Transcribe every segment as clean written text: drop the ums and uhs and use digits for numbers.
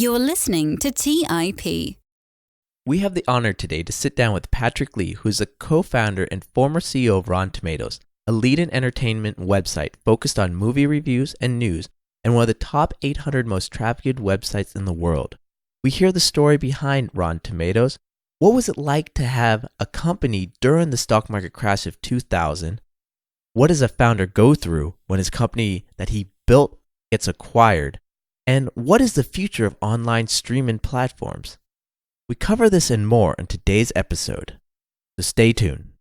You're listening to TIP. We have the honor today to sit down with Patrick Lee, who is a co-founder and former CEO of Rotten Tomatoes, a leading entertainment website focused on movie reviews and news, and one of the top 800 most trafficked websites in the world. We hear the story behind Rotten Tomatoes. What was it like to have a company during the stock market crash of 2000? What does a founder go through when his company that he built gets acquired? And what is the future of online streaming platforms? We cover this and more in today's episode, so stay tuned.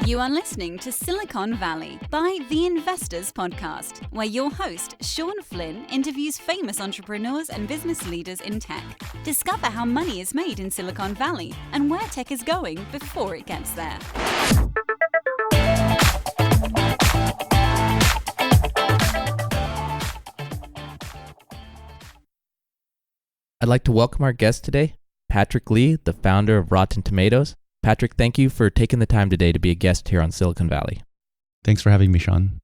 You are listening to Silicon Valley by The Investors Podcast, where your host, Sean Flynn, interviews famous entrepreneurs and business leaders in tech. Discover how money is made in Silicon Valley and where tech is going before it gets there. I'd like to welcome our guest today, Patrick Lee, the founder of Rotten Tomatoes. Patrick, thank you for taking the time today to be a guest here on Silicon Valley. Thanks for having me, Sean.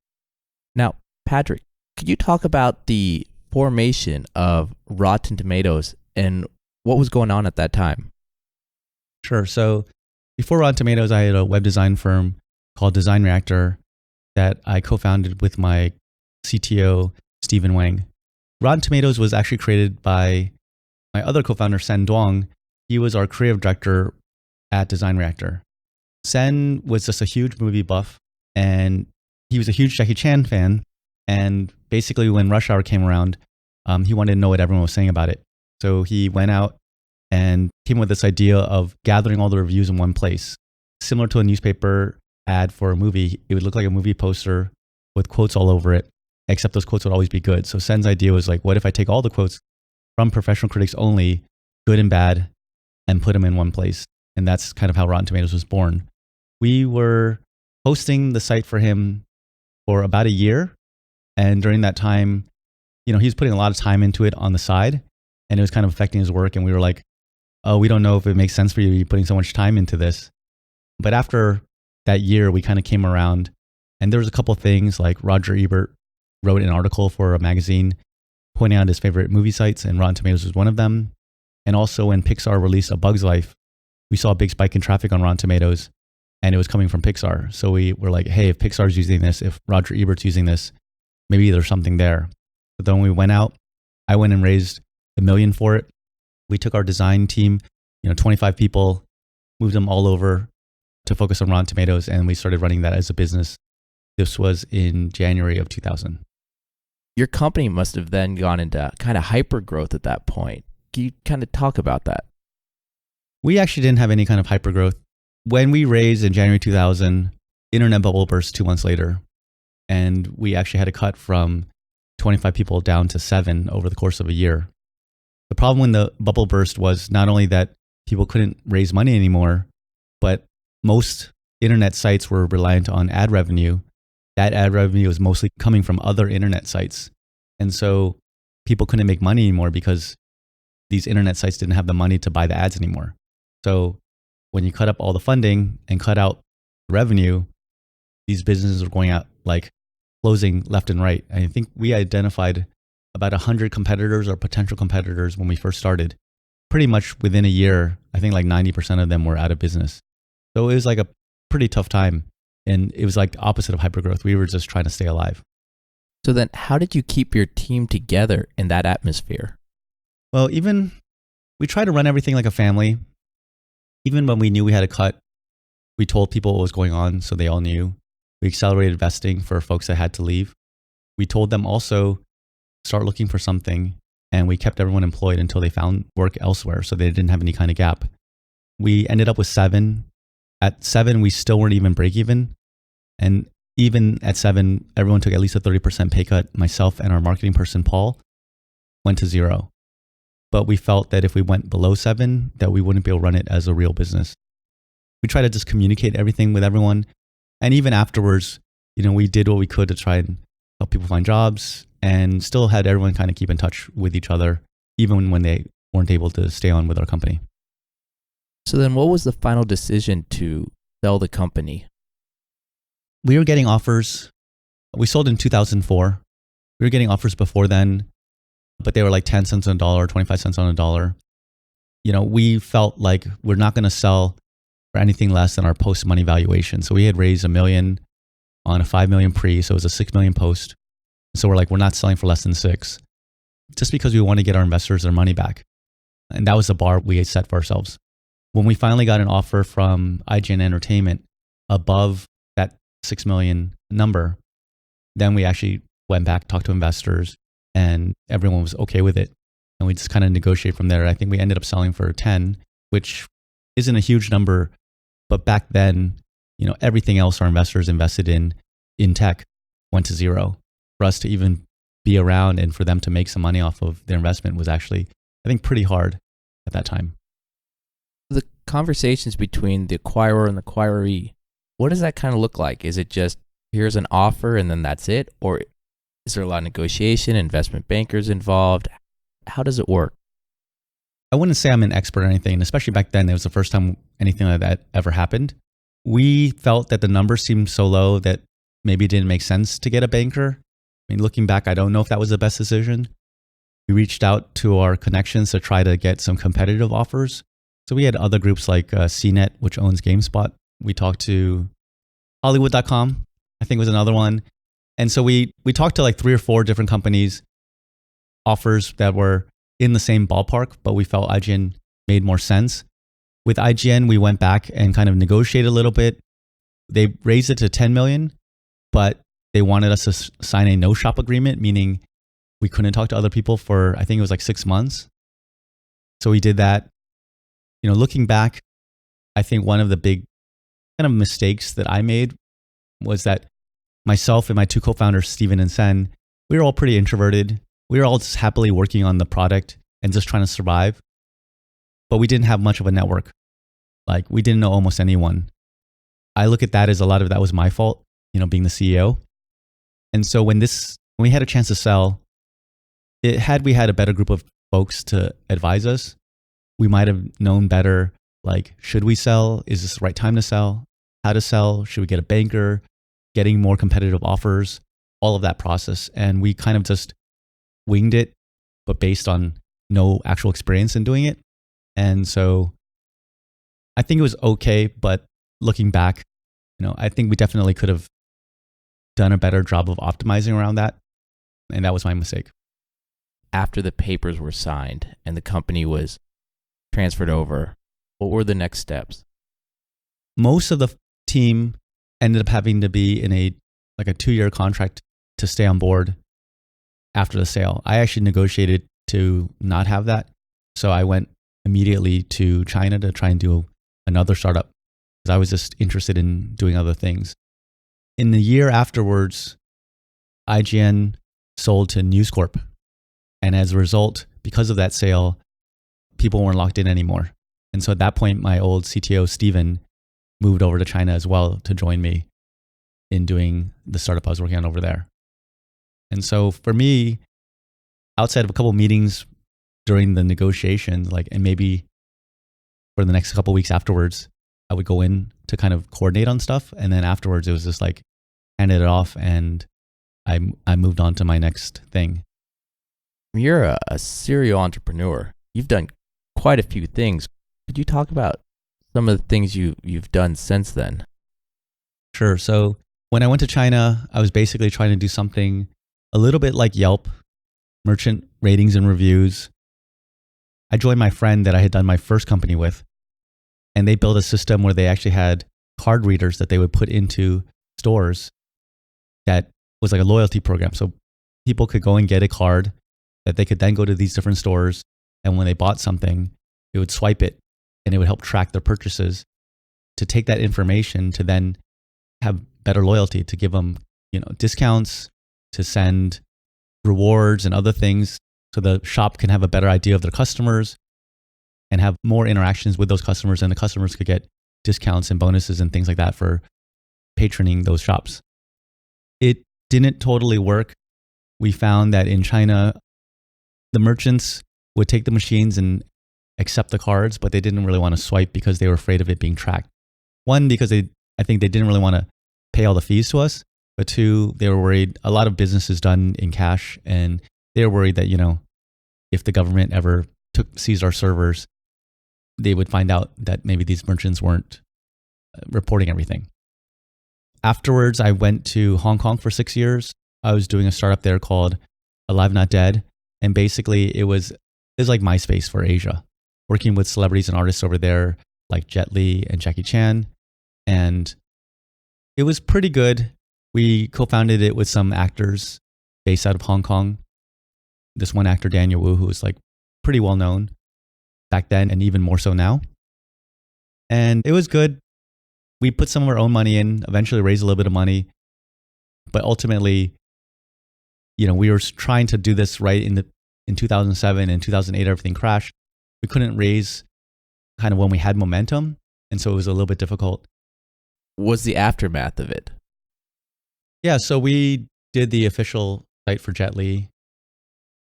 Now, Patrick, could you talk about the formation of Rotten Tomatoes and what was going on at that time? Sure. So before Rotten Tomatoes, I had a web design firm called Design Reactor that I co-founded with my CTO, Stephen Wang. Rotten Tomatoes was actually created by my other co-founder, Sen Duong. He was our creative director at Design Reactor. Sen was just a huge movie buff, and he was a huge Jackie Chan fan. And basically, when Rush Hour came around, he wanted to know what everyone was saying about it. So he went out and came with this idea of gathering all the reviews in one place. Similar to a newspaper ad for a movie, it would look like a movie poster with quotes all over it, except those quotes would always be good. So Sen's idea was like, what if I take all the quotes from professional critics only, good and bad, and put them in one place? And that's kind of how Rotten Tomatoes was born. We were hosting the site for him for about a year. And during that time, he was putting a lot of time into it on the side, and it was kind of affecting his work. And we were like, oh, we don't know if it makes sense for you to be putting so much time into this. But after that year, we kind of came around, and there was a couple of things, like Roger Ebert wrote an article for a magazine pointing out his favorite movie sites, and Rotten Tomatoes was one of them. And also when Pixar released A Bug's Life, we saw a big spike in traffic on Rotten Tomatoes, and it was coming from Pixar. So we were like, hey, if Pixar's using this, if Roger Ebert's using this, maybe there's something there. But then when we went out, I went and raised $1 million for it. We took our design team, 25 people, moved them all over to focus on Rotten Tomatoes, and we started running that as a business. This was in January of 2000. Your company must have then gone into kind of hyper growth at that point. Can you kind of talk about that? We actually didn't have any kind of hyper growth. When we raised in January 2000, internet bubble burst 2 months later. And we actually had to cut from 25 people down to 7 over the course of a year. The problem when the bubble burst was not only that people couldn't raise money anymore, but most internet sites were reliant on ad revenue. That ad revenue was mostly coming from other internet sites. And so people couldn't make money anymore because these internet sites didn't have the money to buy the ads anymore. So when you cut up all the funding and cut out the revenue, these businesses were going out like closing left and right. And I think we identified about 100 competitors or potential competitors when we first started. Pretty much within a year, I think like 90% of them were out of business. So it was like a pretty tough time. And it was like the opposite of hypergrowth. We were just trying to stay alive. So then how did you keep your team together in that atmosphere? Well, we tried to run everything like a family. Even when we knew we had a cut, we told people what was going on so they all knew. We accelerated vesting for folks that had to leave. We told them also start looking for something, and we kept everyone employed until they found work elsewhere so they didn't have any kind of gap. We ended up with 7. At 7, we still weren't even break even. And even at 7, everyone took at least a 30% pay cut. Myself and our marketing person, Paul, went to 0. But we felt that if we went below 7, that we wouldn't be able to run it as a real business. We tried to just communicate everything with everyone. And even afterwards, we did what we could to try and help people find jobs, and still had everyone kind of keep in touch with each other, even when they weren't able to stay on with our company. So then what was the final decision to sell the company? We were getting offers. We sold in 2004. We were getting offers before then but they were like 10 cents on a dollar, 25 cents on a dollar. We felt like we're not going to sell for anything less than our post-money valuation. So we had raised $1 million on a $5 million pre, so it was a $6 million post. So we're like, we're not selling for less than 6, just because we want to get our investors their money back. And that was the bar we had set for ourselves. When we finally got an offer from IGN Entertainment above that 6 million number, then we actually went back, talked to investors, and everyone was okay with it. And we just kind of negotiate from there. I think we ended up selling for 10, which isn't a huge number, but back then, everything else our investors invested in tech went to zero. For us to even be around and for them to make some money off of their investment was actually, I think, pretty hard at that time. The conversations between the acquirer and the acquiree, what does that kind of look like? Is it just, here's an offer and then that's it? Or is there a lot of negotiation, investment bankers involved? How does it work? I wouldn't say I'm an expert or anything, and especially back then, it was the first time anything like that ever happened. We felt that the numbers seemed so low that maybe it didn't make sense to get a banker. I mean, looking back, I don't know if that was the best decision. We reached out to our connections to try to get some competitive offers. So we had other groups like CNET, which owns GameSpot. We talked to Hollywood.com, I think was another one. And so we talked to like 3 or 4 different companies, offers that were in the same ballpark, but we felt IGN made more sense. With IGN, we went back and kind of negotiated a little bit. They raised it to 10 million, but they wanted us to sign a no-shop agreement, meaning we couldn't talk to other people for, I think it was like 6 months. So we did that. Looking back, I think one of the big kind of mistakes that I made was that myself and my 2 co-founders, Steven and Sen, we were all pretty introverted. We were all just happily working on the product and just trying to survive. But we didn't have much of a network. Like, we didn't know almost anyone. I look at that as a lot of that was my fault, being the CEO. And so when we had a chance to sell, had we had a better group of folks to advise us, we might have known better, like, should we sell? Is this the right time to sell? How to sell? Should we get a banker? Getting more competitive offers? All of that process. And we kind of just winged it, but based on no actual experience in doing it. And so I think it was okay, but looking back, I think we definitely could have done a better job of optimizing around that. And that was my mistake. After the papers were signed and the company was transferred over, what were the next steps? Most of the team ended up having to be in a 2-year contract to stay on board after the sale. I actually negotiated to not have that. So I went immediately to China to try and do another startup because I was just interested in doing other things. In the year afterwards, IGN sold to News Corp. And as a result, because of that sale, people weren't locked in anymore. And so at that point, my old CTO, Steven, moved over to China as well to join me in doing the startup I was working on over there. And so for me, outside of a couple of meetings during the negotiation, and maybe for the next couple of weeks afterwards, I would go in to kind of coordinate on stuff. And then afterwards, it was just handed it off and I moved on to my next thing. You're a serial entrepreneur. You've done quite a few things. Could you talk about some of the things you've done since then? Sure. So when I went to China, I was basically trying to do something a little bit like Yelp, merchant ratings and reviews. I joined my friend that I had done my first company with, and they built a system where they actually had card readers that they would put into stores that was like a loyalty program. So people could go and get a card that they could then go to these different stores, and when they bought something, it would swipe it and it would help track their purchases to take that information to then have better loyalty, to give them, discounts, to send rewards and other things so the shop can have a better idea of their customers and have more interactions with those customers, and the customers could get discounts and bonuses and things like that for patroning those shops. It didn't totally work. We found that in China, the merchants would take the machines and accept the cards, but they didn't really want to swipe because they were afraid of it being tracked. One, because I think they didn't really want to pay all the fees to us, but two, they were worried. A lot of business is done in cash, and they were worried that, if the government ever seized our servers, they would find out that maybe these merchants weren't reporting everything. Afterwards, I went to Hong Kong for 6 years. I was doing a startup there called Alive Not Dead. And basically it was like MySpace for Asia, working with celebrities and artists over there like Jet Li and Jackie Chan. And it was pretty good. We co-founded it with some actors based out of Hong Kong. This one actor, Daniel Wu, who was like pretty well known back then and even more so now. And it was good. We put some of our own money in, eventually raised a little bit of money. But ultimately, we were trying to do this right in 2007 and 2008, everything crashed. We couldn't raise kind of when we had momentum. And so it was a little bit difficult. Was the aftermath of it? Yeah, so we did the official site for Jet Li,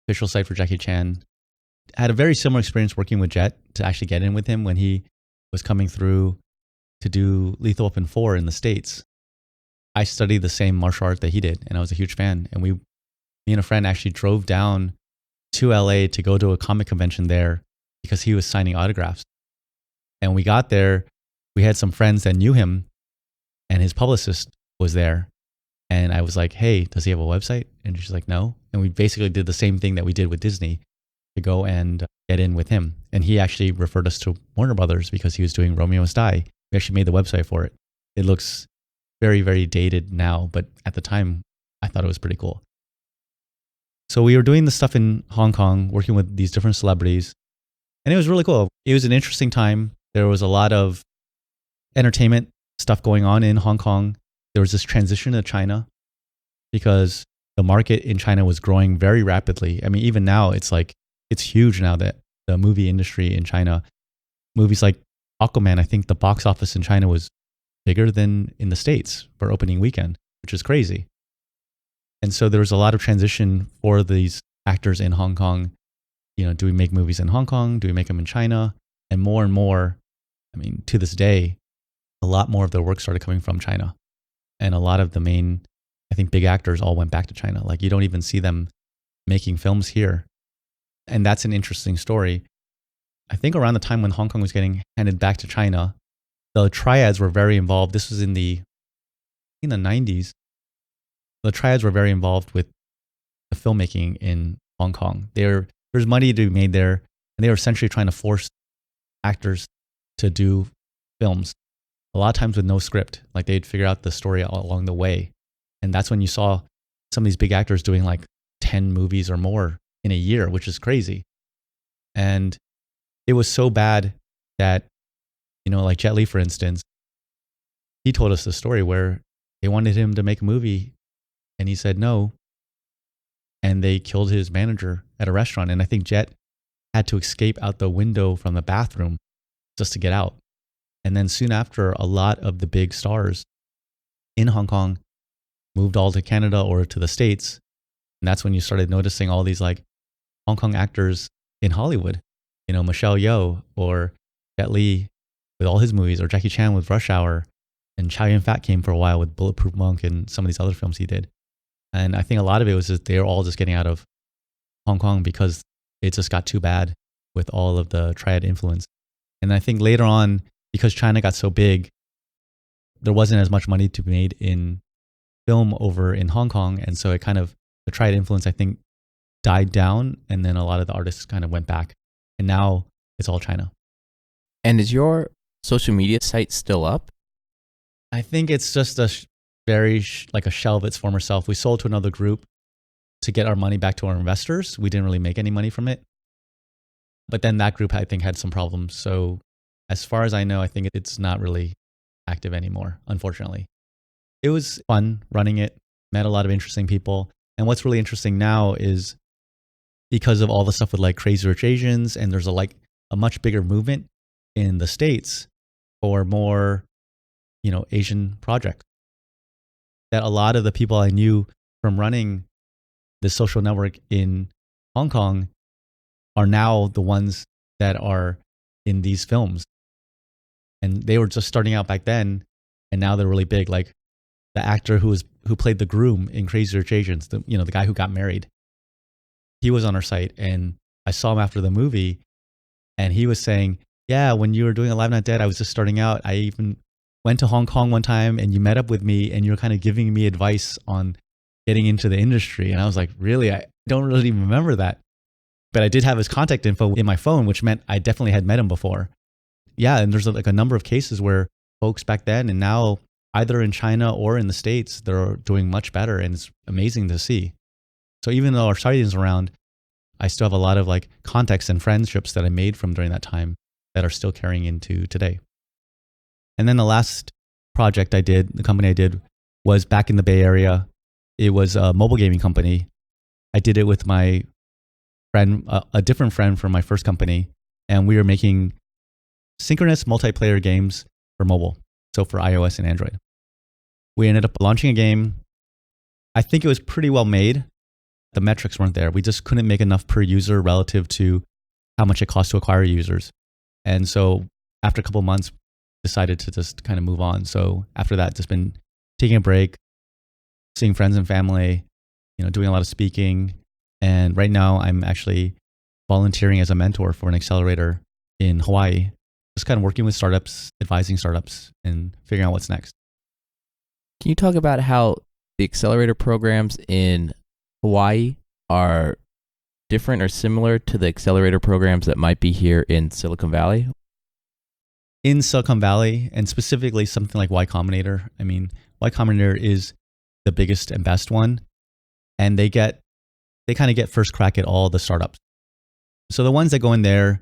official site for Jackie Chan. Had a very similar experience working with Jet to actually get in with him when he was coming through to do Lethal Weapon 4 in the States. I studied the same martial art that he did, and I was a huge fan. And me and a friend actually drove down to LA to go to a comic convention there because he was signing autographs. And we got there, we had some friends that knew him, and his publicist was there. And I was like, hey, does he have a website? And she's like, no. And we basically did the same thing that we did with Disney to go and get in with him. And he actually referred us to Warner Brothers because he was doing Romeo Must Die. We actually made the website for it. It looks very, very dated now, but at the time, I thought it was pretty cool. So we were doing the stuff in Hong Kong, working with these different celebrities, and it was really cool. It was an interesting time. There was a lot of entertainment stuff going on in Hong Kong. There was this transition to China because the market in China was growing very rapidly. I mean, even now, it's huge now that the movie industry in China, movies like Aquaman, I think the box office in China was bigger than in the States for opening weekend, which is crazy. And so there was a lot of transition for these actors in Hong Kong. Do we make movies in Hong Kong? Do we make them in China? And more, I mean, to this day, a lot more of their work started coming from China. And a lot of the main, I think, big actors all went back to China. Like, you don't even see them making films here. And that's an interesting story. I think around the time when Hong Kong was getting handed back to China, the triads were very involved. This was in the 90s. The triads were very involved with the filmmaking in Hong Kong. There's money to be made there, and they were essentially trying to force actors to do films, a lot of times with no script. Like, they'd figure out the story all along the way. And that's when you saw some of these big actors doing like 10 movies or more in a year, which is crazy. And it was so bad that, like Jet Li, for instance, he told us the story where they wanted him to make a movie and he said no. And they killed his manager at a restaurant. And I think Jet had to escape out the window from the bathroom just to get out. And then soon after, a lot of the big stars in Hong Kong moved all to Canada or to the States. And that's when you started noticing all these like Hong Kong actors in Hollywood, Michelle Yeoh or Jet Li with all his movies, or Jackie Chan with Rush Hour, and Chow Yun-fat came for a while with Bulletproof Monk and some of these other films he did. And I think a lot of it was just they were all just getting out of Hong Kong because it just got too bad with all of the triad influence. And I think later on, because China got so big, there wasn't as much money to be made in film over in Hong Kong. And so it kind of, the triad influence, I think, died down. And then a lot of the artists kind of went back. And now it's all China. And is your social media site still up? I think it's just like a shell of its former self. We sold to another group to get our money back to our investors. We didn't really make any money from it. But then that group, I think, had some problems. So as far as I know, I think it's not really active anymore, unfortunately. It was fun running it, met a lot of interesting people. And what's really interesting now is because of all the stuff with like Crazy Rich Asians, and there's a much bigger movement in the States for more, Asian projects. That a lot of the people I knew from running this social network in Hong Kong are now the ones that are in these films. And they were just starting out back then, and now they're really big. Like the actor who played the groom in Crazy Rich Asians, the guy who got married, he was on our site, and I saw him after the movie, and he was saying, yeah, when you were doing Alive Not Dead, I was just starting out. I even went to Hong Kong one time and you met up with me and you were kind of giving me advice on getting into the industry. And I was like, really? I don't really remember that. But I did have his contact info in my phone, which meant I definitely had met him before. Yeah, and there's like a number of cases where folks back then and now, either in China or in the States, they're doing much better, and it's amazing to see. So even though our site isn't around, I still have a lot of like contacts and friendships that I made from during that time that are still carrying into today. And then the last project I did, the company I did, was back in the Bay Area. It was a mobile gaming company. I did it with my friend, a different friend from my first company, and we were making synchronous multiplayer games for mobile, so for iOS and Android. We ended up launching a game. I think it was pretty well made. The metrics weren't there. We just couldn't make enough per user relative to how much it costs to acquire users. And so after a couple of months, decided to just kind of move on. So after that, just been taking a break, seeing friends and family, doing a lot of speaking. And right now I'm actually volunteering as a mentor for an accelerator in Hawaii, just kind of working with startups, advising startups, and figuring out what's next. Can you talk about how the accelerator programs in Hawaii are different or similar to the accelerator programs that might be here in Silicon Valley? In Silicon Valley, and specifically something like Y Combinator, Y Combinator is the biggest and best one, and they kind of get first crack at all the startups. So the ones that go in there,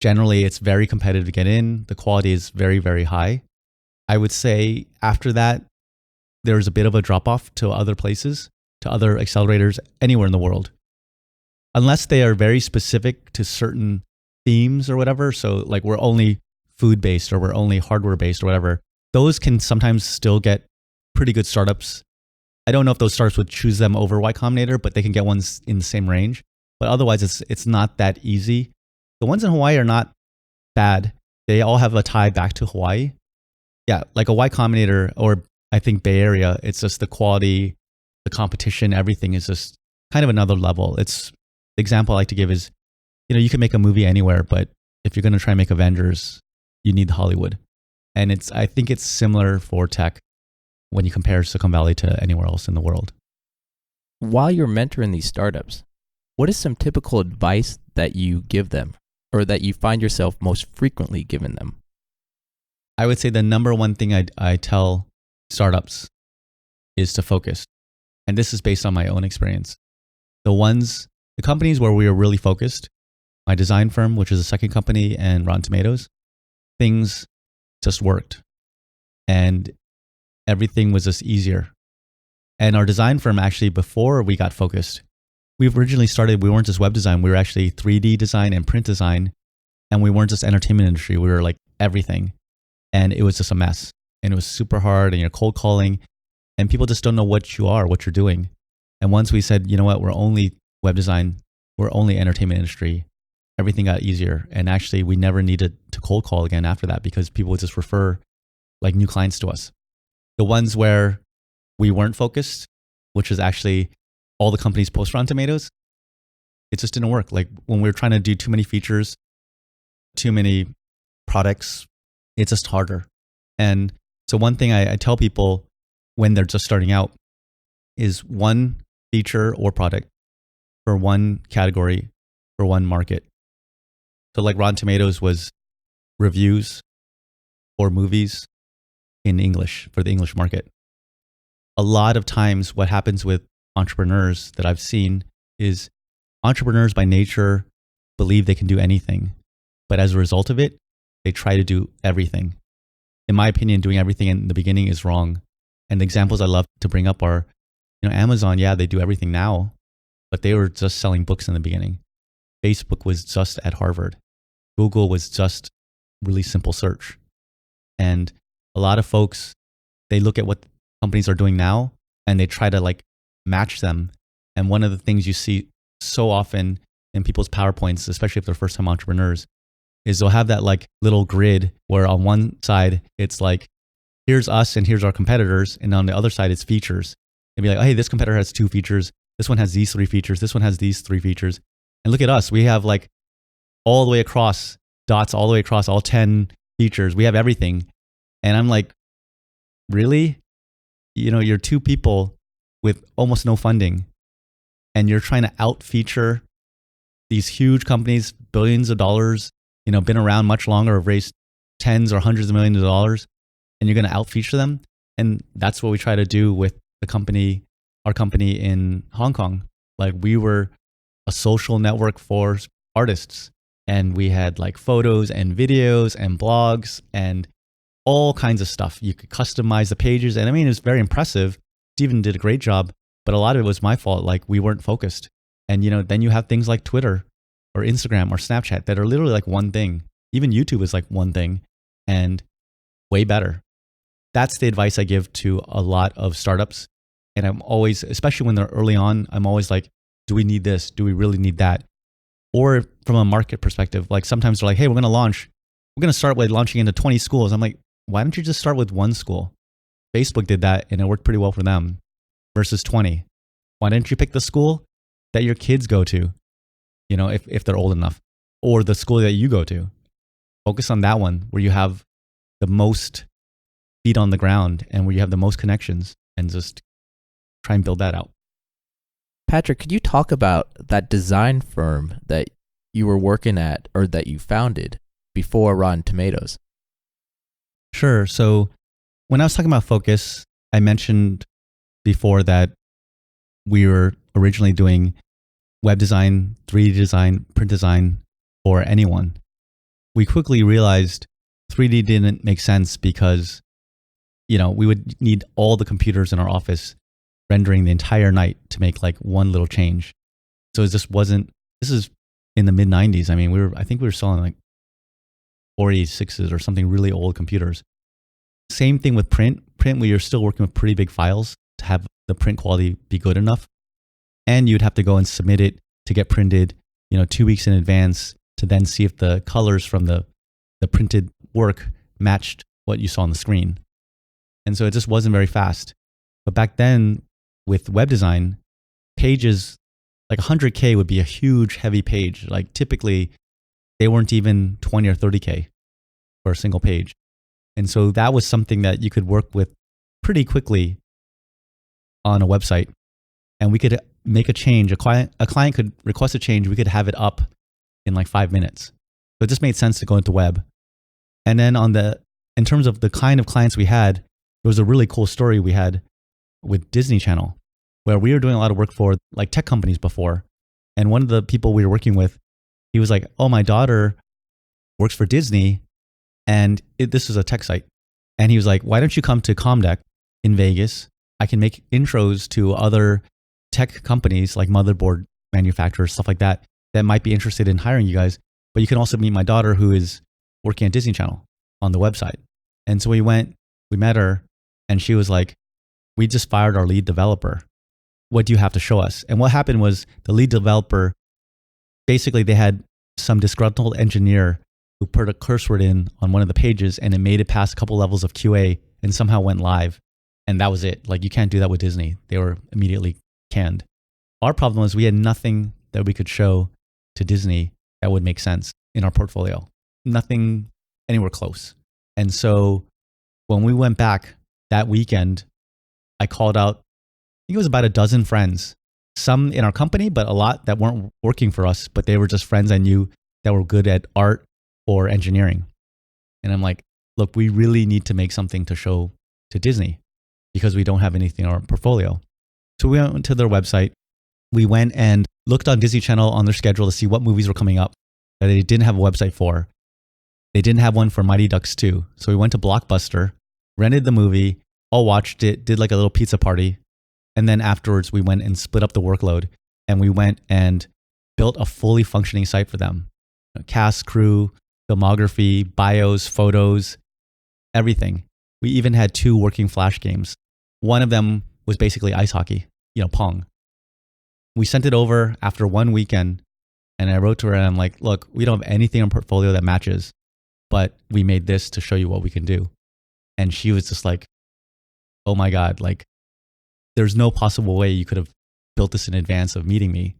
generally it's very competitive to get in. The quality is very, very high. I would say after that, there's a bit of a drop off to other places, to other accelerators anywhere in the world. Unless they are very specific to certain themes or whatever. So like we're only food-based or we're only hardware-based or whatever. Those can sometimes still get pretty good startups. I don't know if those startups would choose them over Y Combinator, but they can get ones in the same range. But otherwise, it's not that easy. The ones in Hawaii are not bad. They all have a tie back to Hawaii. Yeah, like a Y Combinator or I think Bay Area, it's just the quality, the competition, everything is just kind of another level. The example I like to give is, you can make a movie anywhere, but if you're going to try and make Avengers, you need Hollywood. And I think it's similar for tech when you compare Silicon Valley to anywhere else in the world. While you're mentoring these startups, what is some typical advice that you give them or that you find yourself most frequently giving them? I would say the number one thing I tell startups is to focus. And this is based on my own experience. The companies where we are really focused, my design firm, which is a second company, and Rotten Tomatoes, things just worked. And everything was just easier. And our design firm, actually, before we got focused, we originally started, we weren't just web design, we were actually 3D design and print design. And we weren't just entertainment industry, we were like everything. And it was just a mess. And it was super hard, and you're cold calling, and people just don't know what you're doing. And once we said, you know what, we're only web design, we're only entertainment industry, everything got easier. And actually, we never needed to cold call again after that because people would just refer like new clients to us. The ones where we weren't focused, which is actually all the companies post Rotten Tomatoes, it just didn't work. Like when we were trying to do too many features, too many products, it's just harder. And so one thing I tell people when they're just starting out is one feature or product for one category, for one market. So like Rotten Tomatoes was reviews for movies in English for the English market. A lot of times what happens with entrepreneurs that I've seen is entrepreneurs by nature believe they can do anything. But as a result of it, they try to do everything. In my opinion, doing everything in the beginning is wrong. And the examples I love to bring up are, Amazon, yeah, they do everything now, but they were just selling books in the beginning. Facebook was just at Harvard. Google was just really simple search. And a lot of folks, they look at what companies are doing now and they try to like match them. And one of the things you see so often in people's PowerPoints, especially if they're first time entrepreneurs, is they'll have that like little grid where on one side it's like, here's us and here's our competitors. And on the other side, it's features. It'd be like, hey, this competitor has 2 features. This one has these 3 features. This one has these 3 features. And look at us. We have like all the way across dots, all the way across all 10 features. We have everything. And I'm like, really? You know, you're two people with almost no funding and you're trying to out-feature these huge companies, billions of dollars, you know, been around much longer, have raised tens or hundreds of millions of dollars, and you're going to out-feature them. And that's what we try to do with the company, our company in Hong Kong. Like, we were a social network for artists, and we had like photos and videos and blogs and all kinds of stuff. You could customize the pages. And I mean, it was very impressive. Steven did a great job, but a lot of it was my fault. Like, we weren't focused. And, you know, then you have things like Twitter or Instagram or Snapchat that are literally like one thing. Even YouTube is like one thing and way better. That's the advice I give to a lot of startups. And I'm always, especially when they're early on, I'm always like, do we need this? Do we really need that? Or from a market perspective, like sometimes they're like, hey, we're going to start with launching into 20 schools. I'm like, why don't you just start with one school? Facebook did that and it worked pretty well for them versus 20. Why didn't you pick the school that your kids go to, you know, if they're old enough, or the school that you go to? Focus on that one where you have the most feet on the ground and where you have the most connections, and just try and build that out. Patrick, could you talk about that design firm that you were working at or that you founded before Rotten Tomatoes? Sure. So when I was talking about focus, I mentioned before that we were originally doing web design, 3D design, print design for anyone. We quickly realized 3D didn't make sense because, you know, we would need all the computers in our office rendering the entire night to make like one little change. So it just wasn't, this is in the mid 90s. I mean, I think we were selling like 486s or something, really old computers. Same thing with print. Print, we are still working with pretty big files to have the print quality be good enough. And you'd have to go and submit it to get printed, you know, 2 weeks in advance to then see if the colors from the printed work matched what you saw on the screen. And so it just wasn't very fast. But back then, with web design, pages, like 100K would be a huge, heavy page. Like typically, they weren't even 20 or 30K for a single page. And so that was something that you could work with pretty quickly on a website. And we could make a change. A client could request a change. We could have it up in like 5 minutes. So it just made sense to go into web. And then in terms of the kind of clients we had, there was a really cool story we had with Disney Channel, where we were doing a lot of work for like tech companies before. And one of the people we were working with, he was like, oh, my daughter works for Disney, and this is a tech site. And he was like, why don't you come to Comdeck in Vegas? I can make intros to other tech companies like motherboard manufacturers, stuff like that, that might be interested in hiring you guys. But you can also meet my daughter who is working at Disney Channel on the website. And so we met her, and she was like, we just fired our lead developer. What do you have to show us? And what happened was the lead developer, basically they had some disgruntled engineer who put a curse word in on one of the pages, and it made it past a couple levels of QA and somehow went live. And that was it. Like, you can't do that with Disney. They were immediately canned. Our problem was we had nothing that we could show to Disney that would make sense in our portfolio. Nothing anywhere close. And so when we went back that weekend, I called out, I think it was about a dozen friends, some in our company, but a lot that weren't working for us, but they were just friends I knew that were good at art or engineering. And I'm like, look, we really need to make something to show to Disney because we don't have anything in our portfolio. So we went to their website. We went and looked on Disney Channel on their schedule to see what movies were coming up that they didn't have a website for. They didn't have one for Mighty Ducks 2. So we went to Blockbuster, rented the movie, all watched it, did like a little pizza party. And then afterwards, we went and split up the workload. And we went and built a fully functioning site for them. Cast, crew, filmography, bios, photos, everything. We even had 2 working Flash games. One of them was basically ice hockey, Pong. We sent it over after 1 weekend, and I wrote to her and I'm like, look, we don't have anything in our portfolio that matches, but we made this to show you what we can do. And she was just like, oh my God, like, there's no possible way you could have built this in advance of meeting me.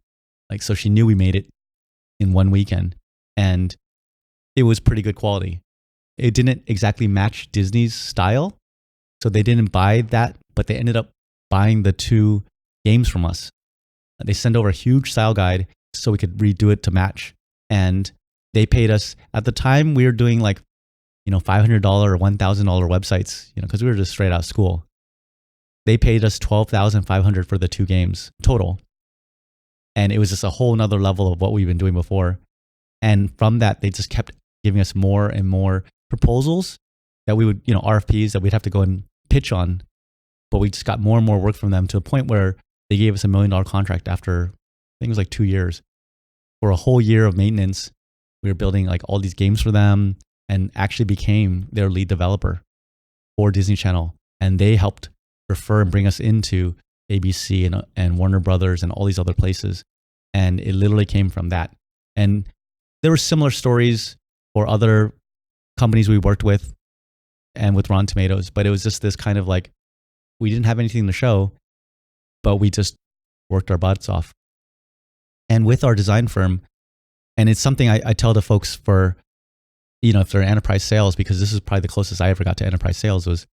Like, so she knew we made it. in one weekend. And it was pretty good quality. It didn't exactly match Disney's style. So they didn't buy that, but they ended up buying the 2 games from us. They sent over a huge style guide so we could redo it to match. And they paid us, at the time we were doing like, $500 or $1,000 websites, because we were just straight out of school. They paid us $12,500 for the 2 games total. And it was just a whole nother level of what we've been doing before. And from that, they just kept giving us more and more proposals that we would, RFPs that we'd have to go and pitch on. But we just got more and more work from them to a point where they gave us $1 million contract after, I think it was like 2 years. For a whole year of maintenance, we were building like all these games for them and actually became their lead developer for Disney Channel. And they helped refer and bring us into ABC and Warner Brothers and all these other places. And it literally came from that. And there were similar stories for other companies we worked with and with Rotten Tomatoes, but it was just this kind of like, we didn't have anything to show, but we just worked our butts off. And with our design firm, and it's something I tell the folks for, if they're enterprise sales, because this is probably the closest I ever got to enterprise sales, was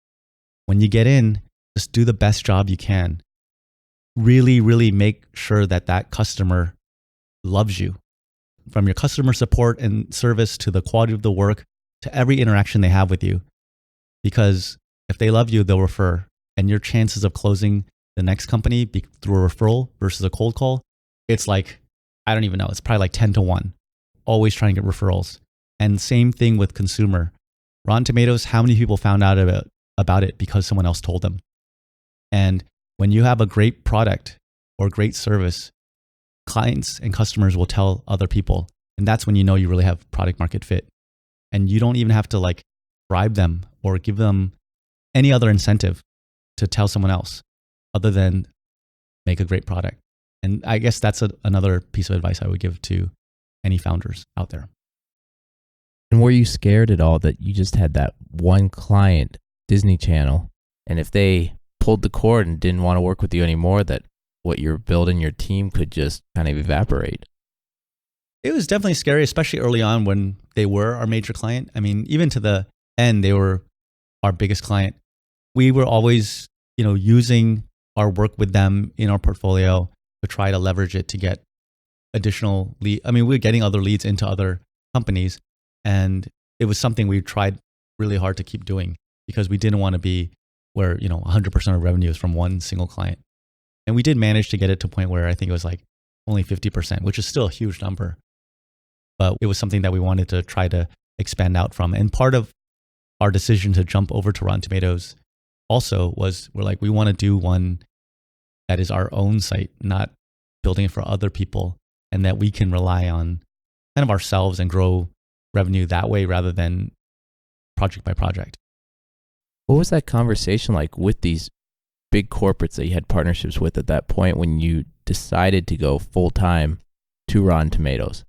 when you get in, just do the best job you can. Really, really make sure that customer loves you. From your customer support and service to the quality of the work to every interaction they have with you. Because if they love you, they'll refer. And your chances of closing the next company through a referral versus a cold call, it's like, I don't even know, it's probably like 10 to 1. Always trying to get referrals. And same thing with consumer. Rotten Tomatoes, how many people found out about it because someone else told them? And when you have a great product or great service, clients and customers will tell other people. And that's when you know you really have product market fit. And you don't even have to like bribe them or give them any other incentive to tell someone else other than make a great product. And I guess that's another piece of advice I would give to any founders out there. And were you scared at all that you just had that one client, Disney Channel, and if they pulled the cord and didn't want to work with you anymore, that what you're building, your team could just kind of evaporate? It was definitely scary, especially early on when they were our major client. I mean, even to the end, they were our biggest client. We were always, using our work with them in our portfolio to try to leverage it to get additional lead. I mean, we were getting other leads into other companies, and it was something we tried really hard to keep doing because we didn't want to be where, 100% of revenue is from one single client. And we did manage to get it to a point where I think it was like only 50%, which is still a huge number. But it was something that we wanted to try to expand out from. And part of our decision to jump over to Rotten Tomatoes also was we want to do one that is our own site, not building it for other people, and that we can rely on kind of ourselves and grow revenue that way rather than project by project. What was that conversation like with these big corporates that you had partnerships with at that point when you decided to go full-time to Rotten Tomatoes?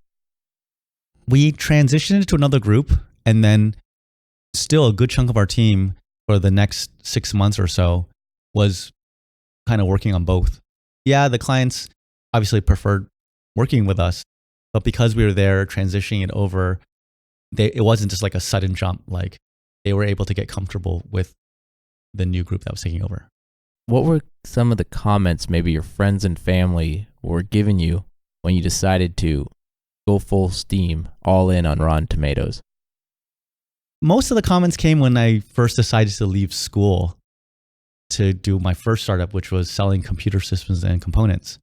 We transitioned into another group, and then still a good chunk of our team for the next 6 months or so was kind of working on both. Yeah, the clients obviously preferred working with us, but because we were there transitioning it over, it wasn't just like a sudden jump. Like they were able to get comfortable with the new group that was taking over. What were some of the comments maybe your friends and family were giving you when you decided to go full steam, all in on Rotten Tomatoes? Most of the comments came when I first decided to leave school to do my first startup, which was selling computer systems and components.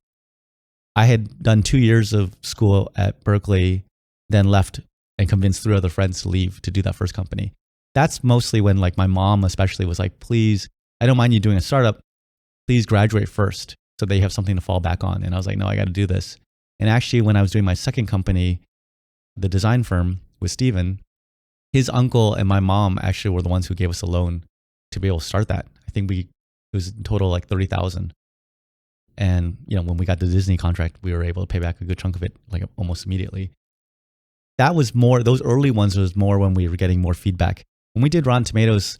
I had done 2 years of school at Berkeley, then left and convinced 3 other friends to leave to do that first company. That's mostly when my mom especially was like, please, I don't mind you doing a startup. Please graduate first so that you have something to fall back on. And I was like, no, I got to do this. And actually, when I was doing my second company, the design firm with Steven, his uncle and my mom actually were the ones who gave us a loan to be able to start that. I think it was in total like $30,000. And when we got the Disney contract, we were able to pay back a good chunk of it almost immediately. That was more, those early ones was more when we were getting more feedback. When we did Rotten Tomatoes,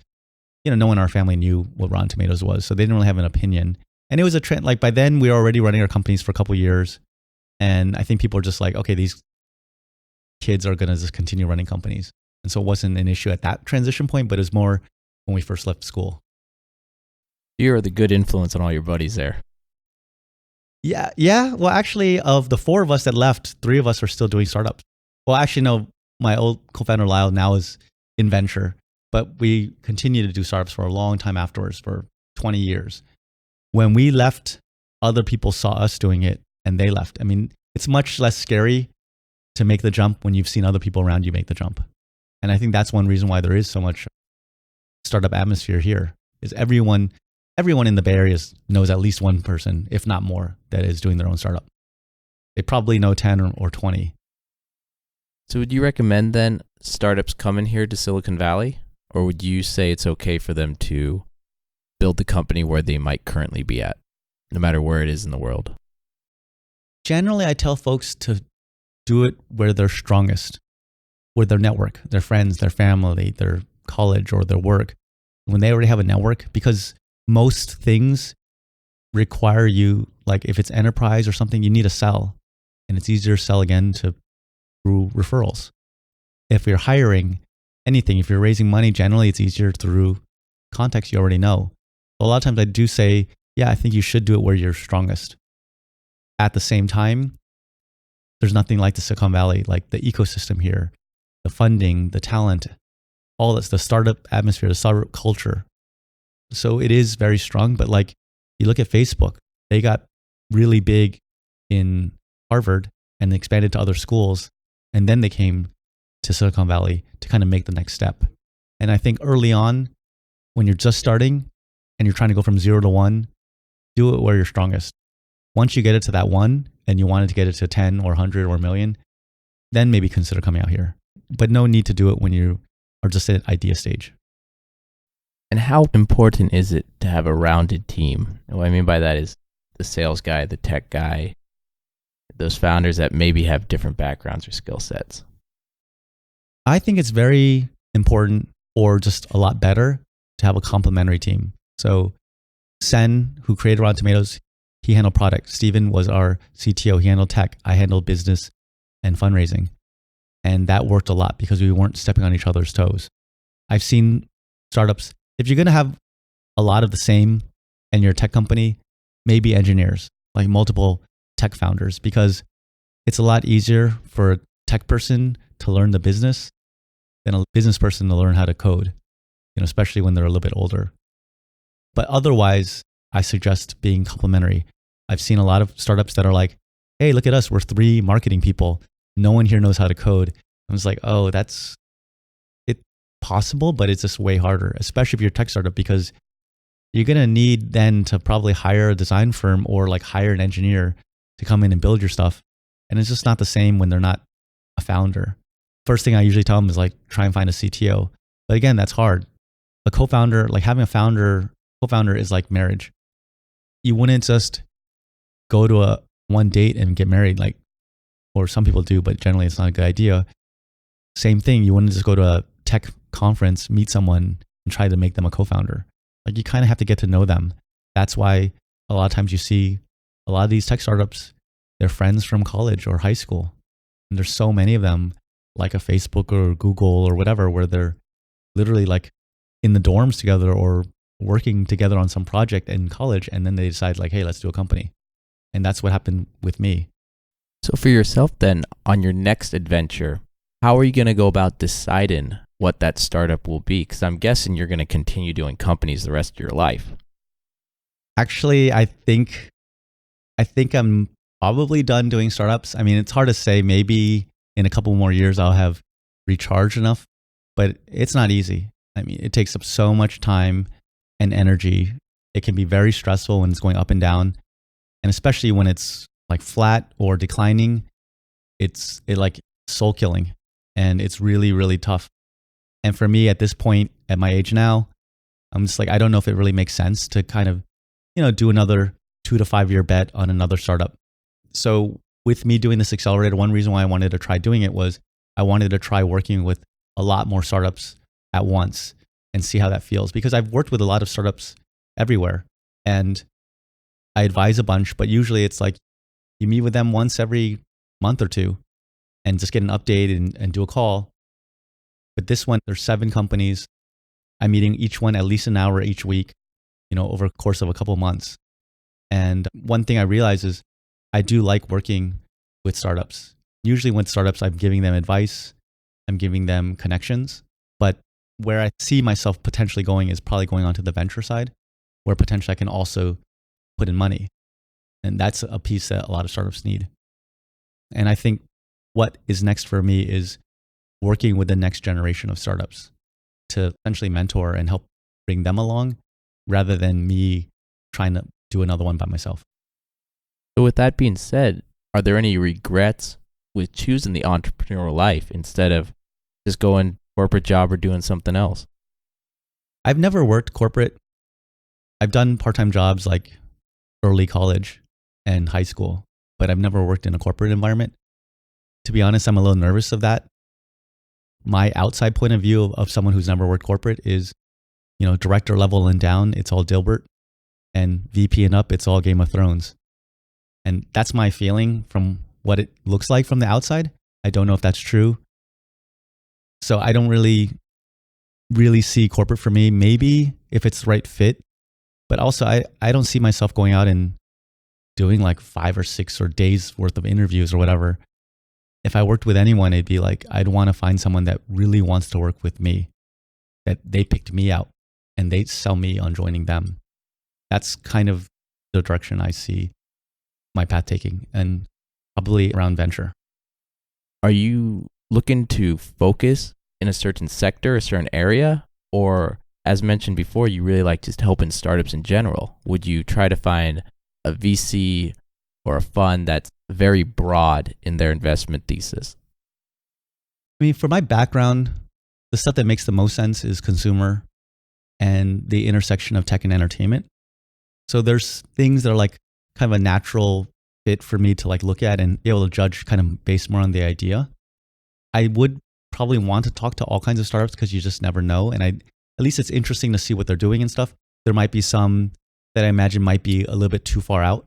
no one in our family knew what Rotten Tomatoes was, so they didn't really have an opinion. And it was a trend. By then, we were already running our companies for a couple of years. And I think people were just like, okay, these kids are going to just continue running companies. And so it wasn't an issue at that transition point, but it was more when we first left school. You're the good influence on all your buddies there. Yeah. Well, actually, of the 4 of us that left, 3 of us are still doing startups. Well, actually, no, my old co-founder Lyle now is in venture, but we continue to do startups for a long time afterwards, for 20 years. When we left, other people saw us doing it and they left. I mean, it's much less scary to make the jump when you've seen other people around you make the jump. And I think that's one reason why there is so much startup atmosphere here, is everyone in the Bay Area knows at least one person, if not more, that is doing their own startup. They probably know 10 or 20. So would you recommend then startups come in here to Silicon Valley? Or would you say it's okay for them to build the company where they might currently be at, no matter where it is in the world? Generally, I tell folks to do it where they're strongest, with their network, their friends, their family, their college, or their work. When they already have a network, because most things require you, like if it's enterprise or something, you need to sell. And it's easier to sell again through referrals. If you're hiring anything, if you're raising money, generally it's easier through contacts you already know. So a lot of times I do say, yeah, I think you should do it where you're strongest. At the same time, there's nothing like the Silicon Valley, like the ecosystem here, the funding, the talent, all that's the startup atmosphere, the startup culture. So it is very strong, but like you look at Facebook, they got really big in Harvard and expanded to other schools. And then they came to Silicon Valley to kind of make the next step. And I think early on, when you're just starting and you're trying to go from 0 to 1, do it where you're strongest. Once you get it to that 1 and you wanted to get it to 10 or 100 or a million, then maybe consider coming out here. But no need to do it when you are just at idea stage. And how important is it to have a rounded team? And what I mean by that is the sales guy, the tech guy, those founders that maybe have different backgrounds or skill sets. I think it's very important, or just a lot better, to have a complementary team. So Sen, who created Rotten Tomatoes, he handled product. Steven was our CTO. He handled tech. I handled business and fundraising. And that worked a lot because we weren't stepping on each other's toes. I've seen startups, if you're going to have a lot of the same and you're a tech company, maybe engineers, like multiple tech founders, because it's a lot easier for a tech person to learn the business than a business person to learn how to code, especially when they're a little bit older. But otherwise, I suggest being complementary. I've seen a lot of startups that are like, hey, look at us, we're 3 marketing people. No one here knows how to code. I was like, oh, it's possible, but it's just way harder, especially if you're a tech startup, because you're going to need then to probably hire a design firm or like hire an engineer to come in and build your stuff. And it's just not the same when they're not a founder. First thing I usually tell them is like, try and find a CTO. But again, that's hard. A co-founder, like having a co-founder is like marriage. You wouldn't just go to one date and get married, like, or some people do, but generally it's not a good idea. Same thing, you wouldn't just go to a tech conference, meet someone, and try to make them a co-founder. Like you kind of have to get to know them. That's why a lot of times you see a lot of these tech startups, they're friends from college or high school. And there's so many of them, like a Facebook or Google or whatever, where they're literally like in the dorms together or working together on some project in college. And then they decide like, hey, let's do a company. And that's what happened with me. So for yourself then, on your next adventure, how are you going to go about deciding what that startup will be? Because I'm guessing you're going to continue doing companies the rest of your life. Actually, I think I'm probably done doing startups. I mean, it's hard to say. Maybe in a couple more years, I'll have recharged enough, but it's not easy. I mean, it takes up so much time and energy. It can be very stressful when it's going up and down. And especially when it's like flat or declining, it like soul killing. And it's really, really tough. And for me at this point, at my age now, I'm just like, I don't know if it really makes sense to kind of, do another 2 to 5 year bet on another startup. So with me doing this accelerator, one reason why I wanted to try doing it was I wanted to try working with a lot more startups at once and see how that feels. Because I've worked with a lot of startups everywhere and I advise a bunch, but usually it's like you meet with them once every month or two and just get an update and do a call. But this one, there's 7 companies. I'm meeting each one at least an hour each week, over the course of a couple of months. And one thing I realize is I do like working with startups. Usually with startups, I'm giving them advice, I'm giving them connections. But where I see myself potentially going is probably going onto the venture side, where potentially I can also put in money. And that's a piece that a lot of startups need. And I think what is next for me is working with the next generation of startups to essentially mentor and help bring them along rather than me trying to do another one by myself. So with that being said, are there any regrets with choosing the entrepreneurial life instead of just going corporate job or doing something else? I've never worked corporate. I've done part-time jobs like early college and high school, but I've never worked in a corporate environment. To be honest, I'm a little nervous of that. My outside point of view of someone who's never worked corporate is, director level and down, it's all Dilbert, and VP and up, it's all Game of Thrones. And that's my feeling from what it looks like from the outside. I don't know if that's true. So I don't really see corporate for me. Maybe if it's the right fit, but also I don't see myself going out and doing like 5 or 6 or days worth of interviews or whatever. If I worked with anyone, it'd be like, I'd want to find someone that really wants to work with me, that they picked me out and they sell me on joining them. That's kind of the direction I see my path taking, and probably around venture. Are you looking to focus in a certain sector, a certain area, or as mentioned before, you really like just helping startups in general? Would you try to find a VC or a fund that's very broad in their investment thesis? I mean, for my background, the stuff that makes the most sense is consumer and the intersection of tech and entertainment. So there's things that are like kind of a natural fit for me to like look at and be able to judge kind of based more on the idea. I would probably want to talk to all kinds of startups because you just never know. And at least it's interesting to see what they're doing and stuff. There might be some that I imagine might be a little bit too far out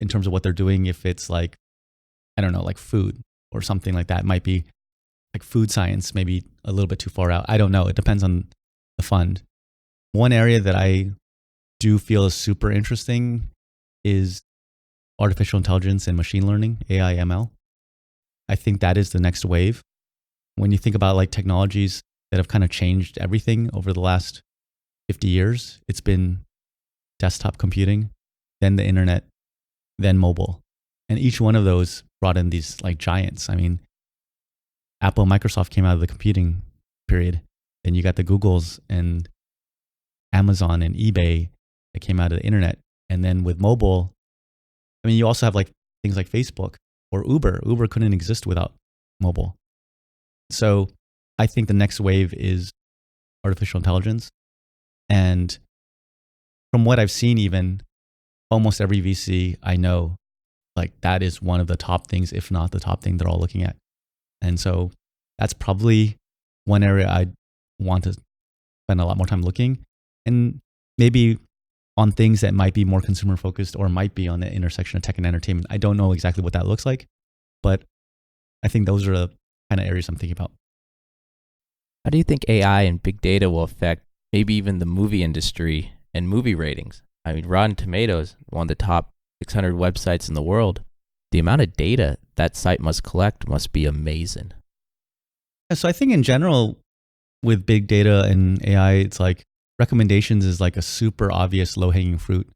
in terms of what they're doing. If it's like, I don't know, like food or something like that, it might be like food science, maybe a little bit too far out. I don't know. It depends on the fund. One area that I do feel is super interesting is artificial intelligence and machine learning, AI, ML. I think that is the next wave. When you think about like technologies that have kind of changed everything over the last 50 years, it's been desktop computing, then the internet, then mobile. And each one of those brought in these like giants. I mean, Apple, Microsoft came out of the computing period. Then you got the Googles and Amazon and eBay that came out of the internet. And then with mobile, I mean, you also have like things like Facebook or Uber. Uber couldn't exist without mobile. So I think the next wave is artificial intelligence. And from what I've seen, even almost every VC I know, like that is one of the top things, if not the top thing they're all looking at. And so that's probably one area I'd want to spend a lot more time looking, and maybe on things that might be more consumer focused or might be on the intersection of tech and entertainment. I don't know exactly what that looks like, but I think those are the kind of areas I'm thinking about. How do you think AI and big data will affect maybe even the movie industry and movie ratings? I mean, Rotten Tomatoes, one of the top 600 websites in the world, the amount of data that site must collect must be amazing. So I think in general, with big data and AI, it's like recommendations is like a super obvious low-hanging fruit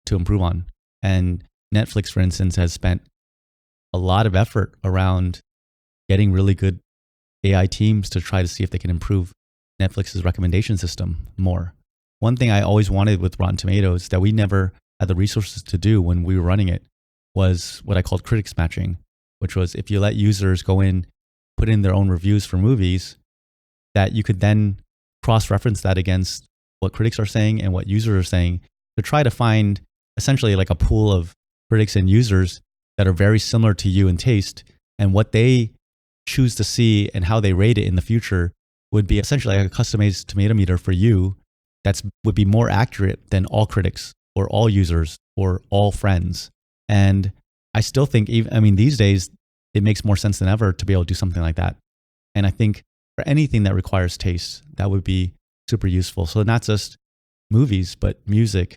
to improve on. And Netflix, for instance, has spent a lot of effort around getting really good AI teams to try to see if they can improve Netflix's recommendation system more. One thing I always wanted with Rotten Tomatoes that we never had the resources to do when we were running it was what I called critics matching, which was if you let users go in, put in their own reviews for movies, that you could then cross-reference that against what critics are saying and what users are saying to try to find essentially like a pool of critics and users that are very similar to you in taste, and what they choose to see and how they rate it in the future would be essentially like a customized tomato meter for you that would be more accurate than all critics or all users or all friends. And I still think, these days, it makes more sense than ever to be able to do something like that. And I think for anything that requires taste, that would be super useful. So not just movies, but music,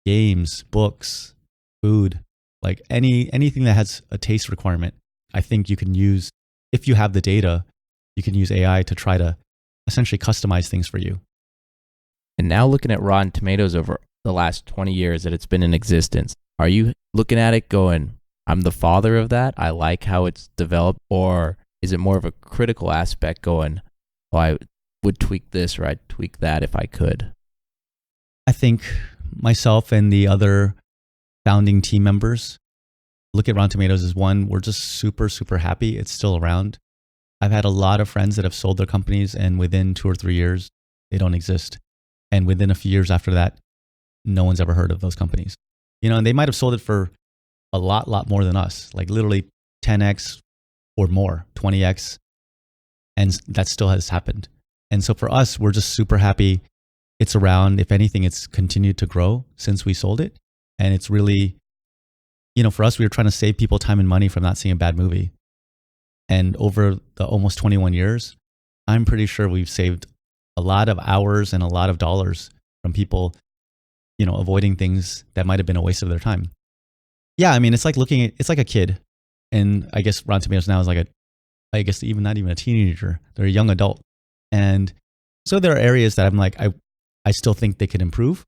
games, books, food, like anything that has a taste requirement. I think you can use, if you have the data, you can use AI to try to essentially customize things for you. And now looking at Rotten Tomatoes over the last 20 years that it's been in existence, are you looking at it going, I'm the father of that, I like how it's developed? Or is it more of a critical aspect going, oh, I would tweak this or I'd tweak that if I could? I think myself and the other founding team members look at Rotten Tomatoes as one, we're just super, super happy it's still around. I've had a lot of friends that have sold their companies and within 2 or 3 years, they don't exist. And within a few years after that, no one's ever heard of those companies. And they might have sold it for a lot more than us, like literally 10x or more, 20x. And that still has happened. And so for us, we're just super happy it's around. If anything, it's continued to grow since we sold it. And it's really, for us, we were trying to save people time and money from not seeing a bad movie. And over the almost 21 years, I'm pretty sure we've saved a lot of hours and a lot of dollars from people, avoiding things that might have been a waste of their time. Yeah, I mean, it's like it's like a kid. And I guess Rotten Tomatoes now is like even not even a teenager. They're a young adult. And so there are areas that I'm like, I still think they could improve.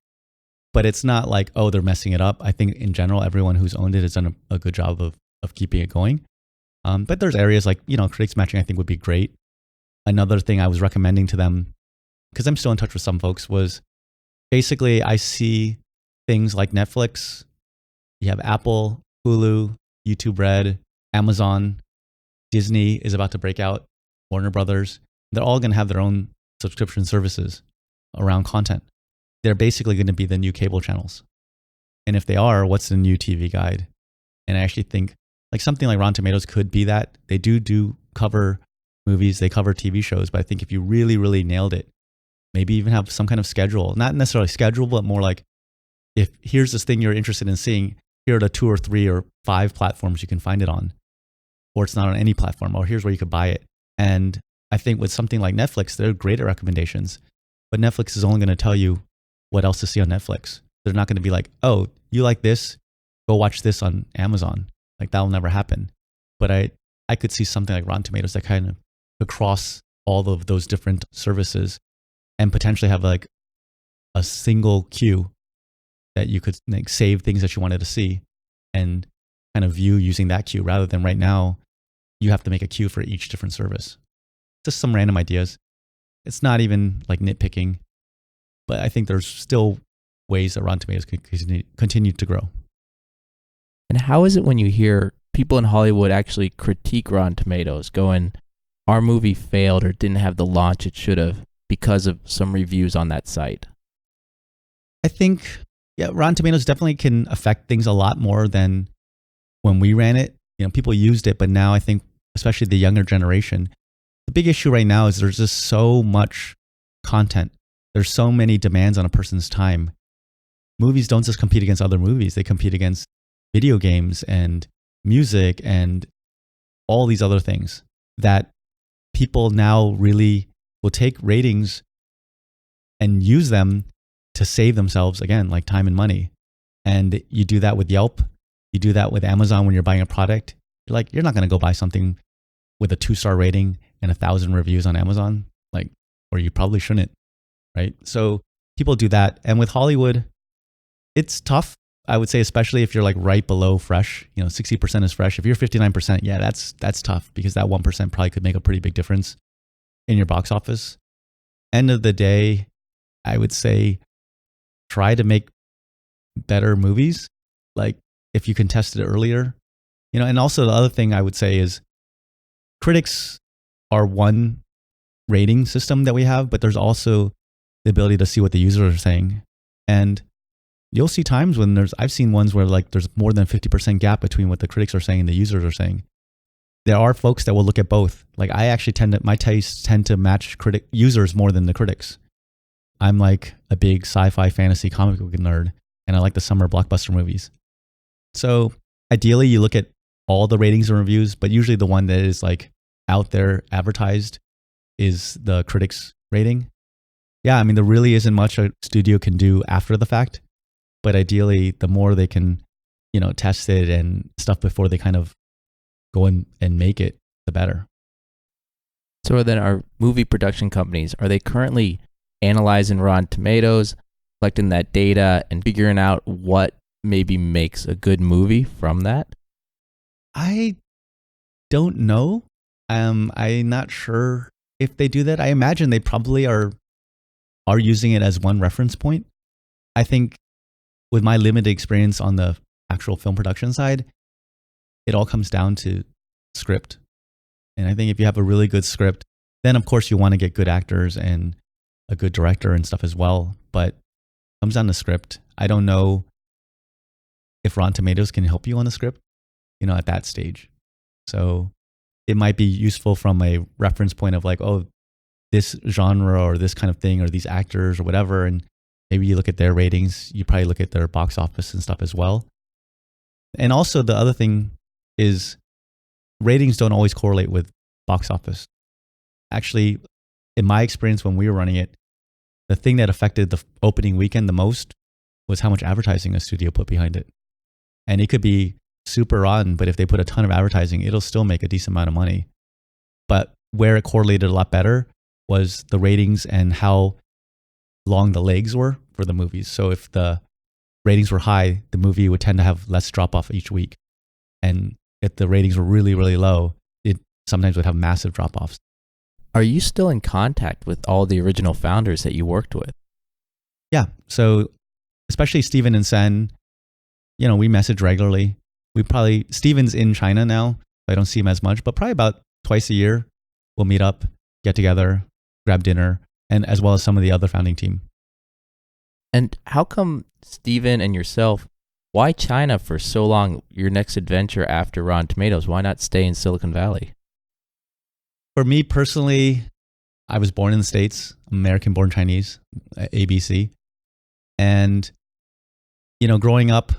But it's not like, oh, they're messing it up. I think in general, everyone who's owned it has done a good job of keeping it going. But there's areas like, critics matching I think would be great. Another thing I was recommending to them, because I'm still in touch with some folks, was basically I see things like Netflix, you have Apple, Hulu, YouTube Red, Amazon, Disney is about to break out, Warner Brothers. They're all going to have their own subscription services around content. They're basically going to be the new cable channels. And if they are, what's the new TV guide? And I actually think like something like Rotten Tomatoes could be that. They do cover movies, they cover TV shows, but I think if you really, really nailed it, maybe even have some kind of schedule, not necessarily schedule, but more like if here's this thing you're interested in seeing, here are the 2 or 3 or 5 platforms you can find it on, or it's not on any platform, or here's where you could buy it. And I think with something like Netflix, they're great at recommendations, but Netflix is only going to tell you what else to see on Netflix. They're not going to be like, oh, you like this? Go watch this on Amazon. Like that will never happen. But I could see something like Rotten Tomatoes that kind of across all of those different services and potentially have like a single queue that you could like save things that you wanted to see and kind of view using that queue rather than right now you have to make a queue for each different service. Just some random ideas. It's not even like nitpicking, but I think there's still ways that Rotten Tomatoes can continue to grow. And how is it when you hear people in Hollywood actually critique Rotten Tomatoes going, our movie failed or didn't have the launch it should have because of some reviews on that site? I think, yeah, Rotten Tomatoes definitely can affect things a lot more than when we ran it. People used it, but now I think, especially the younger generation, the big issue right now is there's just so much content. There's so many demands on a person's time. Movies don't just compete against other movies. They compete against video games and music and all these other things that people now really will take ratings and use them to save themselves, again, like time and money. And you do that with Yelp. You do that with Amazon when you're buying a product. You're not going to go buy something with a 2-star rating and 1,000 reviews on Amazon, or you probably shouldn't, right? So people do that. And with Hollywood, it's tough. I would say, especially if you're like right below fresh, 60% is fresh. If you're 59%, yeah, that's tough because that 1% probably could make a pretty big difference in your box office. End of the day, I would say try to make better movies. Like if you can test it earlier, and also the other thing I would say is critics are one rating system that we have, but there's also the ability to see what the users are saying. And you'll see times when I've seen ones where like there's more than 50% gap between what the critics are saying and the users are saying. There are folks that will look at both. Like I actually my tastes tend to match users more than the critics. I'm like a big sci-fi fantasy comic book nerd and I like the summer blockbuster movies. So ideally you look at all the ratings and reviews, but usually the one that is like out there advertised is the critics rating. Yeah, I mean, there really isn't much a studio can do after the fact, but ideally the more they can, test it and stuff before they kind of go in and make it, the better. So then our movie production companies, are they currently analyzing Rotten Tomatoes, collecting that data and figuring out what maybe makes a good movie from that? I don't know. I'm not sure if they do that. I imagine they probably are using it as one reference point. I think with my limited experience on the actual film production side, it all comes down to script. And I think if you have a really good script, then of course you want to get good actors and a good director and stuff as well. But it comes down to script. I don't know if Rotten Tomatoes can help you on the script, at that stage. So it might be useful from a reference point of like, oh, this genre or this kind of thing or these actors or whatever. And maybe you look at their ratings. You probably look at their box office and stuff as well. And also the other thing is ratings don't always correlate with box office. Actually, in my experience when we were running it, the thing that affected the opening weekend the most was how much advertising a studio put behind it. And it could be super rotten, but if they put a ton of advertising, it'll still make a decent amount of money. But where it correlated a lot better was the ratings and how long the legs were for the movies. So if the ratings were high, the movie would tend to have less drop off each week. And if the ratings were really, really low, it sometimes would have massive drop offs. Are you still in contact with all the original founders that you worked with? Yeah. So especially Steven and Sen, we message regularly. Steven's in China now, so I don't see him as much, but probably about twice a year, we'll meet up, get together, grab dinner, and as well as some of the other founding team. And how come Steven and yourself, why China for so long, your next adventure after Rotten Tomatoes? Why not stay in Silicon Valley? For me personally, I was born in the States, American-born Chinese, ABC. And, growing up,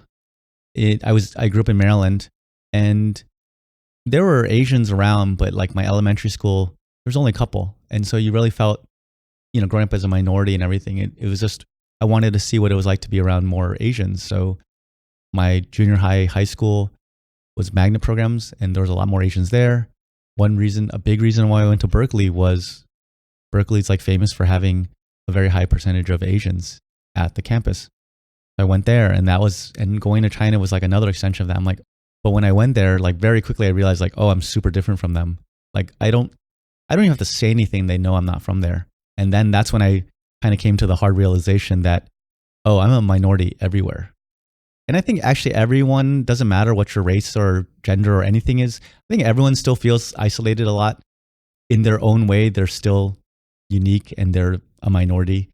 I grew up in Maryland, and there were Asians around, but like my elementary school, there's only a couple. And so you really felt, growing up as a minority and everything, it was just, I wanted to see what it was like to be around more Asians. So my junior high school was magnet programs, and there was a lot more Asians there. A big reason why I went to Berkeley was Berkeley's like famous for having a very high percentage of Asians at the campus. I went there, and going to China was like another extension of that. I'm like, but when I went there, like very quickly I realized like, oh, I'm super different from them. Like I don't even have to say anything. They know I'm not from there. And then that's when I kind of came to the hard realization that, oh, I'm a minority everywhere. And I think actually everyone, doesn't matter what your race or gender or anything is, I think everyone still feels isolated a lot. In their own way, they're still unique and they're a minority,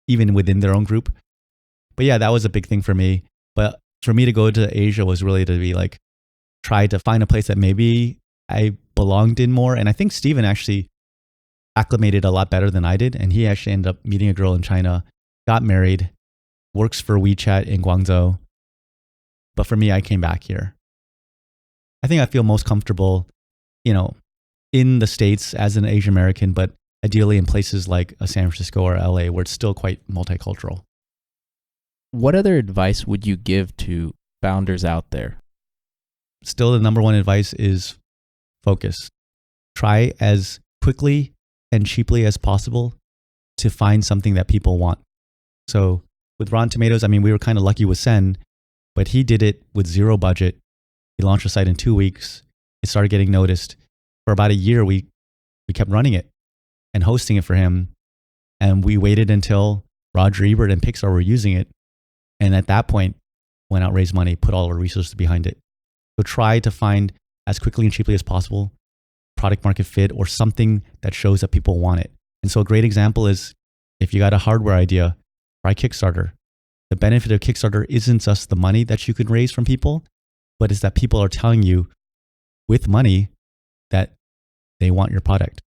even within their own group. But yeah, that was a big thing for me. But for me to go to Asia was really to be like, try to find a place that maybe I belonged in more. And I think Steven actually acclimated a lot better than I did. And he actually ended up meeting a girl in China, got married, works for WeChat in Guangzhou. But for me, I came back here. I think I feel most comfortable, in the States as an Asian American, but ideally in places like San Francisco or LA where it's still quite multicultural. What other advice would you give to founders out there? Still, the number one advice is focus. Try as quickly and cheaply as possible to find something that people want. So with Rotten Tomatoes, we were kind of lucky with Sen, but he did it with zero budget. He launched the site in 2 weeks. It started getting noticed. For about a year, we kept running it and hosting it for him. And we waited until Roger Ebert and Pixar were using it. And at that point, went out, raised money, put all our resources behind it. So try to find as quickly and cheaply as possible product market fit or something that shows that people want it. And so a great example is if you got a hardware idea, try Kickstarter. The benefit of Kickstarter isn't just the money that you can raise from people, but it's that people are telling you with money that they want your product.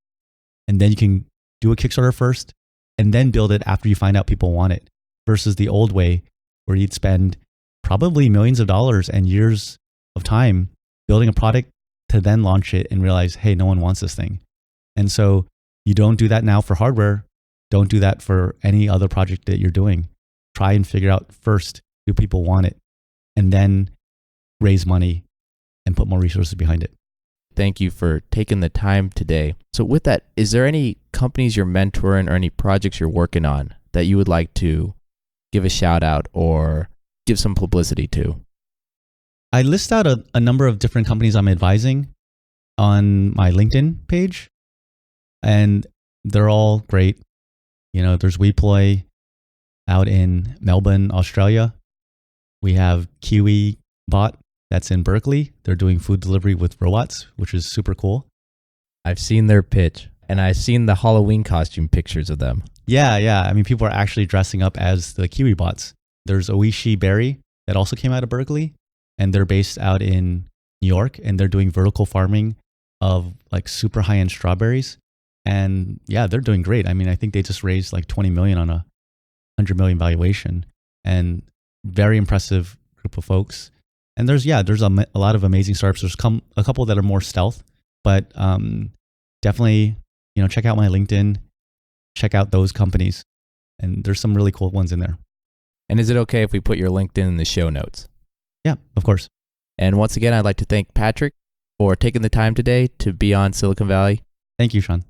And then you can do a Kickstarter first and then build it after you find out people want it, versus the old way where you'd spend probably millions of dollars and years of time building a product to then launch it and realize, hey, no one wants this thing. And so you don't do that now for hardware. Don't do that for any other project that you're doing. Try and figure out first, do people want it? And then raise money and put more resources behind it. Thank you for taking the time today. So with that, is there any companies you're mentoring or any projects you're working on that you would like to give a shout out or give some publicity to? I list out a number of different companies I'm advising on my LinkedIn page, and they're all great. There's WePloy out in Melbourne, Australia. We have KiwiBot that's in Berkeley. They're doing food delivery with robots, which is super cool. I've seen their pitch, and I've seen the Halloween costume pictures of them. Yeah. I mean, people are actually dressing up as the KiwiBots. There's Oishi Berry that also came out of Berkeley, and they're based out in New York, and they're doing vertical farming of like super high-end strawberries. And yeah, they're doing great. I mean, I think they just raised like 20 million on a 100 million valuation, and very impressive group of folks. And there's a lot of amazing startups. There's a couple that are more stealth, but definitely, check out my LinkedIn, check out those companies, and there's some really cool ones in there. And is it okay if we put your LinkedIn in the show notes? Yeah, of course. And once again, I'd like to thank Patrick for taking the time today to be on Silicon Valley. Thank you, Sean.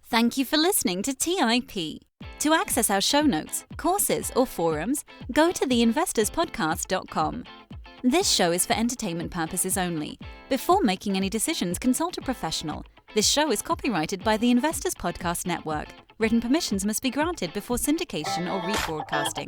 Thank you for listening to TIP. To access our show notes, courses, or forums, go to theinvestorspodcast.com. This show is for entertainment purposes only. Before making any decisions, consult a professional. This show is copyrighted by the Investors Podcast Network. Written permissions must be granted before syndication or rebroadcasting.